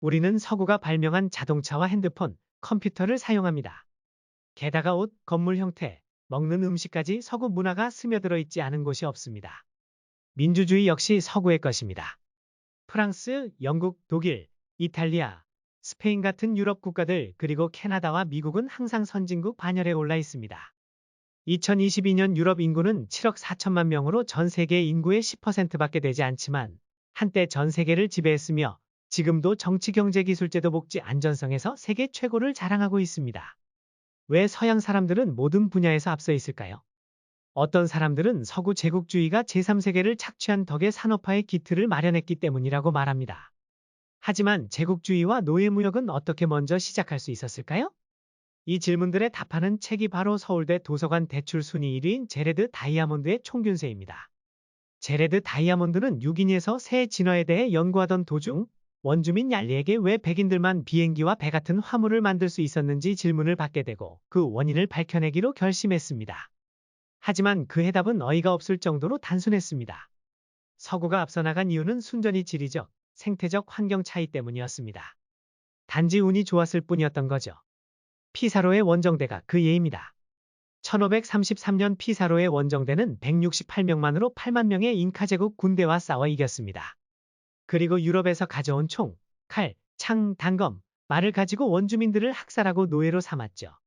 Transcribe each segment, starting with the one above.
우리는 서구가 발명한 자동차와 핸드폰, 컴퓨터를 사용합니다. 게다가 옷, 건물 형태, 먹는 음식까지 서구 문화가 스며들어 있지 않은 곳이 없습니다. 민주주의 역시 서구의 것입니다. 프랑스, 영국, 독일, 이탈리아, 스페인 같은 유럽 국가들 그리고 캐나다와 미국은 항상 선진국 반열에 올라 있습니다. 2022년 유럽 인구는 7억 4천만 명으로 전 세계 인구의 10%밖에 되지 않지만 한때 전 세계를 지배했으며 지금도 정치, 경제, 기술, 제도, 복지, 안전성에서 세계 최고를 자랑하고 있습니다. 왜 서양 사람들은 모든 분야에서 앞서 있을까요? 어떤 사람들은 서구 제국주의가 제3세계를 착취한 덕에 산업화의 기틀을 마련했기 때문이라고 말합니다. 하지만 제국주의와 노예무역은 어떻게 먼저 시작할 수 있었을까요? 이 질문들에 답하는 책이 바로 서울대 도서관 대출 순위 1위인 제레드 다이아몬드의 총균세입니다. 제레드 다이아몬드는 6인에서 새 진화에 대해 연구하던 도중 원주민 얄리에게 왜 백인들만 비행기와 배 같은 화물을 만들 수 있었는지 질문을 받게 되고 그 원인을 밝혀내기로 결심했습니다. 하지만 그 해답은 어이가 없을 정도로 단순했습니다. 서구가 앞서 나간 이유는 순전히 지리적, 생태적 환경 차이 때문이었습니다. 단지 운이 좋았을 뿐이었던 거죠. 피사로의 원정대가 그 예입니다. 1533년 피사로의 원정대는 168명만으로 8만 명의 잉카 제국 군대와 싸워 이겼습니다. 그리고 유럽에서 가져온 총, 칼, 창, 단검, 말을 가지고 원주민들을 학살하고 노예로 삼았죠.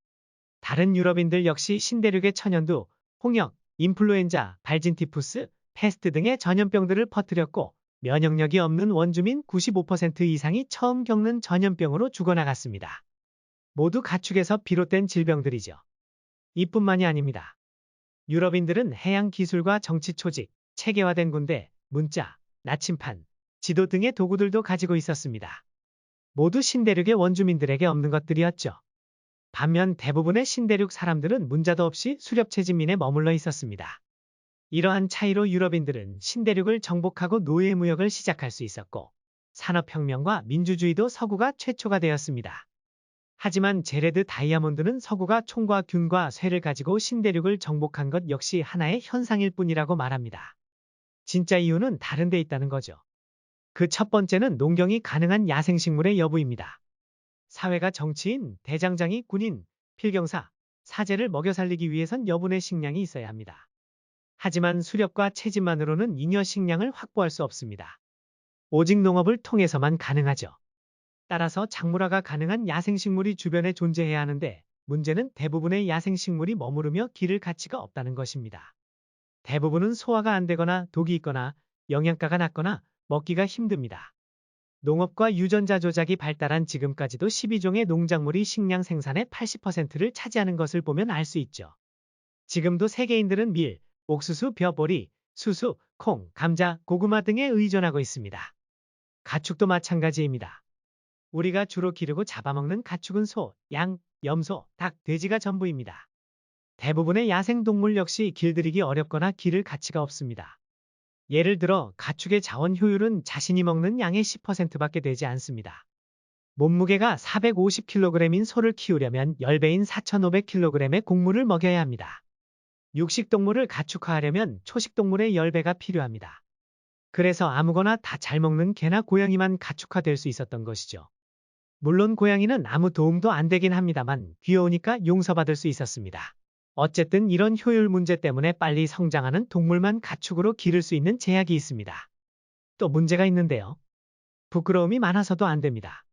다른 유럽인들 역시 신대륙의 천연두, 홍역, 인플루엔자, 발진티푸스, 패스트 등의 전염병들을 퍼뜨렸고 면역력이 없는 원주민 95% 이상이 처음 겪는 전염병으로 죽어나갔습니다. 모두 가축에서 비롯된 질병들이죠. 이뿐만이 아닙니다. 유럽인들은 해양 기술과 정치 조직, 체계화된 군대, 문자, 나침판, 지도 등의 도구들도 가지고 있었습니다. 모두 신대륙의 원주민들에게 없는 것들이었죠. 반면 대부분의 신대륙 사람들은 문자도 없이 수렵채진민에 머물러 있었습니다. 이러한 차이로 유럽인들은 신대륙을 정복하고 노예무역을 시작할 수 있었고 산업혁명과 민주주의도 서구가 최초가 되었습니다. 하지만 제레드 다이아몬드는 서구가 총과 균과 쇠를 가지고 신대륙을 정복한 것 역시 하나의 현상일 뿐이라고 말합니다. 진짜 이유는 다른 데 있다는 거죠. 그 첫 번째는 농경이 가능한 야생식물의 여부입니다. 사회가 정치인, 대장장이, 군인, 필경사, 사제를 먹여 살리기 위해선 여분의 식량이 있어야 합니다. 하지만 수렵과 채집만으로는 잉여 식량을 확보할 수 없습니다. 오직 농업을 통해서만 가능하죠. 따라서 작물화가 가능한 야생식물이 주변에 존재해야 하는데 문제는 대부분의 야생식물이 머무르며 기를 가치가 없다는 것입니다. 대부분은 소화가 안 되거나 독이 있거나 영양가가 낮거나 먹기가 힘듭니다. 농업과 유전자 조작이 발달한 지금까지도 12종의 농작물이 식량 생산의 80%를 차지하는 것을 보면 알 수 있죠. 지금도 세계인들은 밀, 옥수수, 벼, 보리, 수수, 콩, 감자, 고구마 등에 의존하고 있습니다. 가축도 마찬가지입니다. 우리가 주로 기르고 잡아먹는 가축은 소, 양, 염소, 닭, 돼지가 전부입니다. 대부분의 야생동물 역시 길들이기 어렵거나 기를 가치가 없습니다. 예를 들어 가축의 자원 효율은 자신이 먹는 양의 10%밖에 되지 않습니다. 몸무게가 450kg인 소를 키우려면 10배인 4,500kg의 곡물을 먹여야 합니다. 육식동물을 가축화하려면 초식동물의 10배가 필요합니다. 그래서 아무거나 다 잘 먹는 개나 고양이만 가축화될 수 있었던 것이죠. 물론 고양이는 아무 도움도 안 되긴 합니다만 귀여우니까 용서받을 수 있었습니다. 어쨌든 이런 효율 문제 때문에 빨리 성장하는 동물만 가축으로 기를 수 있는 제약이 있습니다. 또 문제가 있는데요. 부끄러움이 많아서도 안 됩니다.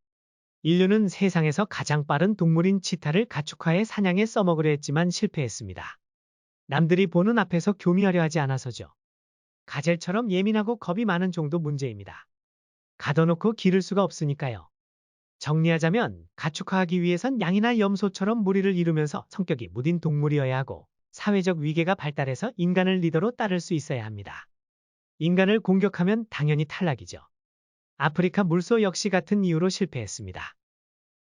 인류는 세상에서 가장 빠른 동물인 치타를 가축화해 사냥에 써먹으려 했지만 실패했습니다. 남들이 보는 앞에서 교미하려 하지 않아서죠. 가젤처럼 예민하고 겁이 많은 종도 문제입니다. 가둬놓고 기를 수가 없으니까요. 정리하자면 가축화하기 위해선 양이나 염소처럼 무리를 이루면서 성격이 무딘 동물이어야 하고 사회적 위계가 발달해서 인간을 리더로 따를 수 있어야 합니다. 인간을 공격하면 당연히 탈락이죠. 아프리카 물소 역시 같은 이유로 실패했습니다.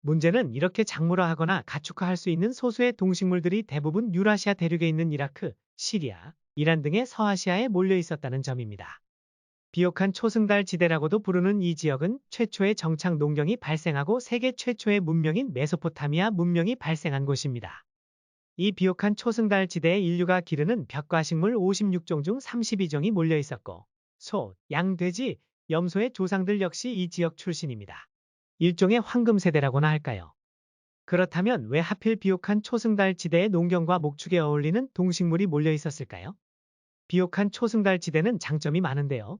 문제는 이렇게 작물화하거나 가축화할 수 있는 소수의 동식물들이 대부분 유라시아 대륙에 있는 이라크, 시리아, 이란 등의 서아시아에 몰려 있었다는 점입니다. 비옥한 초승달 지대라고도 부르는 이 지역은 최초의 정착 농경이 발생하고 세계 최초의 문명인 메소포타미아 문명이 발생한 곳입니다. 이 비옥한 초승달 지대에 인류가 기르는 벽과식물 56종 중 32종이 몰려 있었고 소, 양, 돼지, 염소의 조상들 역시 이 지역 출신입니다. 일종의 황금 세대라고나 할까요? 그렇다면 왜 하필 비옥한 초승달 지대의 농경과 목축에 어울리는 동식물이 몰려 있었을까요? 비옥한 초승달 지대는 장점이 많은데요.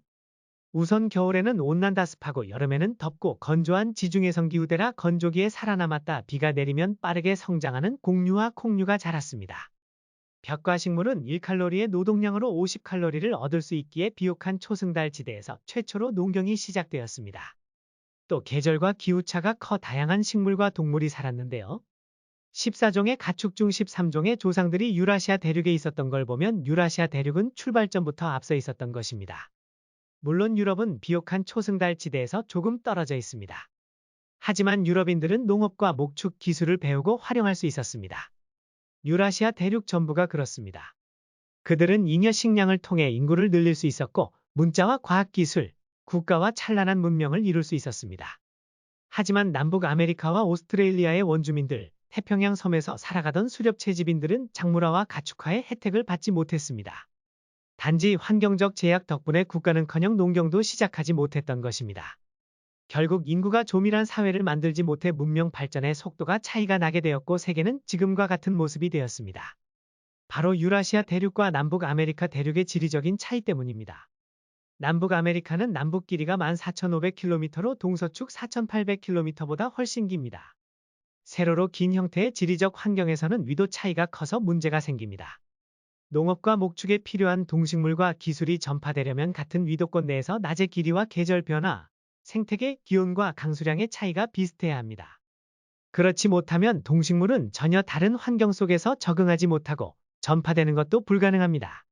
우선 겨울에는 온난다 습하고 여름에는 덥고 건조한 지중해성 기후대라 건조기에 살아남았다 비가 내리면 빠르게 성장하는 곡류와 콩류가 자랐습니다. 벽과식물은 1칼로리의 노동량으로 50칼로리를 얻을 수 있기에 비옥한 초승달 지대에서 최초로 농경이 시작되었습니다. 또 계절과 기후차가 커 다양한 식물과 동물이 살았는데요. 14종의 가축 중 13종의 조상들이 유라시아 대륙에 있었던 걸 보면 유라시아 대륙은 출발점부터 앞서 있었던 것입니다. 물론 유럽은 비옥한 초승달 지대에서 조금 떨어져 있습니다. 하지만 유럽인들은 농업과 목축 기술을 배우고 활용할 수 있었습니다. 유라시아 대륙 전부가 그렇습니다. 그들은 잉여 식량을 통해 인구를 늘릴 수 있었고 문자와 과학기술, 국가와 찬란한 문명을 이룰 수 있었습니다. 하지만 남북 아메리카와 오스트레일리아의 원주민들, 태평양 섬에서 살아가던 수렵 채집인들은 작물화와 가축화의 혜택을 받지 못했습니다. 단지 환경적 제약 덕분에 국가는커녕 농경도 시작하지 못했던 것입니다. 결국 인구가 조밀한 사회를 만들지 못해 문명 발전의 속도가 차이가 나게 되었고 세계는 지금과 같은 모습이 되었습니다. 바로 유라시아 대륙과 남북 아메리카 대륙의 지리적인 차이 때문입니다. 남북 아메리카는 남북 길이가 14,500km로 동서축 4,800km보다 훨씬 깁니다. 세로로 긴 형태의 지리적 환경에서는 위도 차이가 커서 문제가 생깁니다. 농업과 목축에 필요한 동식물과 기술이 전파되려면 같은 위도권 내에서 낮의 길이와 계절 변화, 생태계 기온과 강수량의 차이가 비슷해야 합니다. 그렇지 못하면 동식물은 전혀 다른 환경 속에서 적응하지 못하고 전파되는 것도 불가능합니다.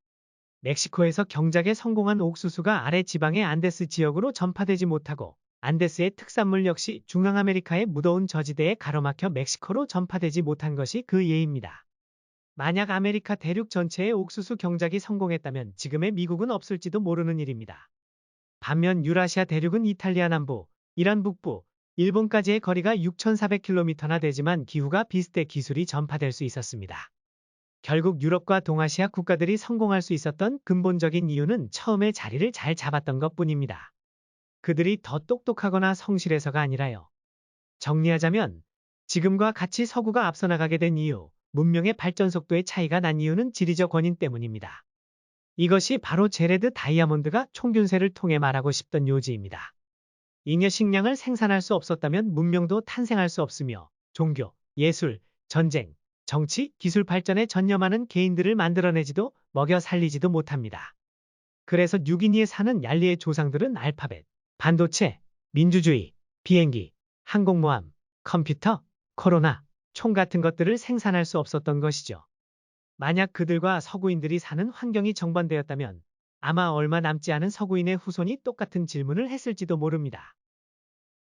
멕시코에서 경작에 성공한 옥수수가 아래 지방의 안데스 지역으로 전파되지 못하고 안데스의 특산물 역시 중앙아메리카의 무더운 저지대에 가로막혀 멕시코로 전파되지 못한 것이 그 예입니다. 만약 아메리카 대륙 전체의 옥수수 경작이 성공했다면 지금의 미국은 없을지도 모르는 일입니다. 반면 유라시아 대륙은 이탈리아 남부, 이란 북부, 일본까지의 거리가 6,400km나 되지만 기후가 비슷해 기술이 전파될 수 있었습니다. 결국 유럽과 동아시아 국가들이 성공할 수 있었던 근본적인 이유는 처음에 자리를 잘 잡았던 것뿐입니다. 그들이 더 똑똑하거나 성실해서가 아니라요. 정리하자면 지금과 같이 서구가 앞서 나가게 된 이유, 문명의 발전 속도의 차이가 난 이유는 지리적 원인 때문입니다. 이것이 바로 제레드 다이아몬드가 총균세를 통해 말하고 싶던 요지입니다. 잉여 식량을 생산할 수 없었다면 문명도 탄생할 수 없으며 종교, 예술, 전쟁, 정치, 기술 발전에 전념하는 개인들을 만들어내지도 먹여 살리지도 못합니다. 그래서 뉴기니에 사는 얄리의 조상들은 알파벳, 반도체, 민주주의, 비행기, 항공모함, 컴퓨터, 코로나, 총 같은 것들을 생산할 수 없었던 것이죠. 만약 그들과 서구인들이 사는 환경이 정반대였다면 아마 얼마 남지 않은 서구인의 후손이 똑같은 질문을 했을지도 모릅니다.